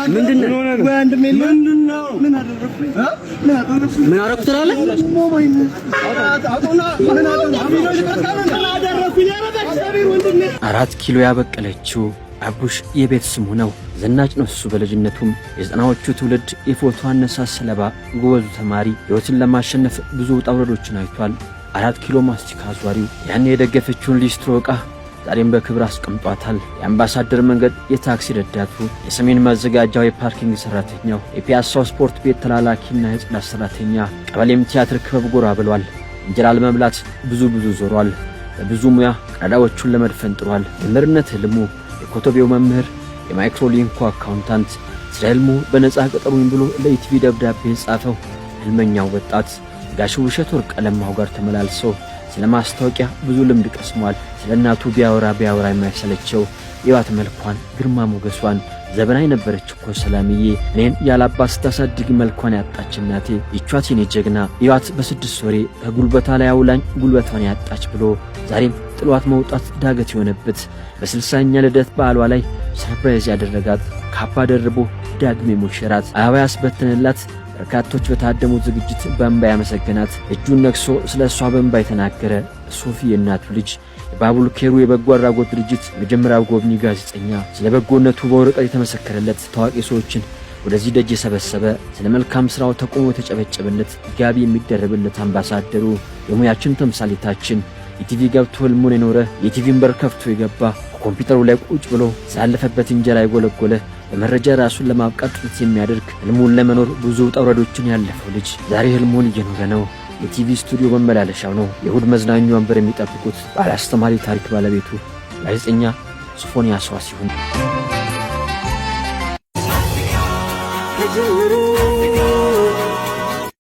ምንድነው ወንድሜ ምንድነው ምን አደረኩኝ ምን አደረኩት ትላለህ አራት ኪሎ ያበቀለችው አቡሽ የቤት ስሙ ነው። ዘናጭ ነው እሱ በልጅነቱም የዘጠናዎቹ ትውልድ የፎቶ አነሳስ ሰለባ ጎበዙ ተማሪ ሕይወትን ለማሸነፍ ብዙ ውጣ ውረዶችን አይቷል። 4 ኪሎ ማስቲካ አዟሪው ያን የደገፈችውን ሊስትሮ ዕቃ ዛሬም በክብር አስቀምጧታል። የአምባሳደር መንገድ የታክሲ ረዳቱ፣ የሰሜን ማዘጋጃው የፓርኪንግ ሰራተኛው፣ የፒያሳው ስፖርት ቤት ተላላኪና የጽዳት ሰራተኛ፣ ቀበሌም ቲያትር ክበብ ጎራ ብሏል። እንጀራ ለመብላት ብዙ ዞሯል። በብዙ ሙያ ቀዳዳዎቹን ለመድፈን ጥሯል። መምህርነት ህልሙ፣ የኮቶቤው መምህር፣ የማይክሮሊንኩ አካውንታንት፣ ስለ ህልሙ በነጻ ቀጠሩኝ ብሎ ለኢቲቪ ደብዳቤ የጻፈው ህልመኛው ወጣት ጋሽ ውብሸት ወርቅ ቀለማው ጋር ተመላልሶ ስለ ማስታወቂያ ብዙ ልምድ ቀስሟል። ስለ እናቱ ቢያወራ የማይሰለቸው የዋት መልኳን፣ ግርማ ሞገሷን፣ ዘበናይ ነበረች እኮ ሰላምዬ፣ እኔን ያላባት ስታሳድግ መልኳን ያጣች እናቴ፣ ይቿት የኔ ጀግና፣ የዋት በ6 ወሬ ከጉልበታ ላይ አውላኝ ጉልበቷን ያጣች ብሎ ዛሬም ጥሏት መውጣት ዳገት የሆነበት በ60ኛ ልደት በዓሏ ላይ ሰርፕራይዝ ያደረጋት ካባ ደርቦ ዳግሜ ሞሸራት አበባ ያስበተነላት በርካቶች በታደሙት ዝግጅት በእንባ ያመሰገናት እጁን ነክሶ ስለ እሷ በእንባ የተናገረ ሶፊ የእናቱ ልጅ የባቡል ኬሩ የበጎ አድራጎት ድርጅት መጀመሪያው ጎብኚ ጋዜጠኛ ስለ በጎነቱ በወረቀት የተመሰከረለት ታዋቂ ሰዎችን ወደዚህ ደጅ የሰበሰበ ስለ መልካም ስራው ተቆሞ የተጨበጨበለት ጋቢ የሚደረብለት አምባሳደሩ የሙያችን ተምሳሌታችን ኢቲቪ ገብቶ ህልሙን የኖረ የቲቪን በር ከፍቶ የገባ ኮምፒውተሩ ላይ ቁጭ ብሎ ሳለፈበት እንጀራ የጎለጎለ በመረጃ ራሱን ለማብቃት ጥረት የሚያደርግ ህልሙን ለመኖር ብዙ ውጣ ውረዶችን ያለፈው ልጅ ዛሬ ህልሙን እየኖረ ነው። የቲቪ ስቱዲዮ መመላለሻው ነው። የእሁድ መዝናኛ ወንበር የሚጠብቁት ባለ አስተማሪ ታሪክ ባለቤቱ ጋዜጠኛ ሶፎንያስ ዋሲሁን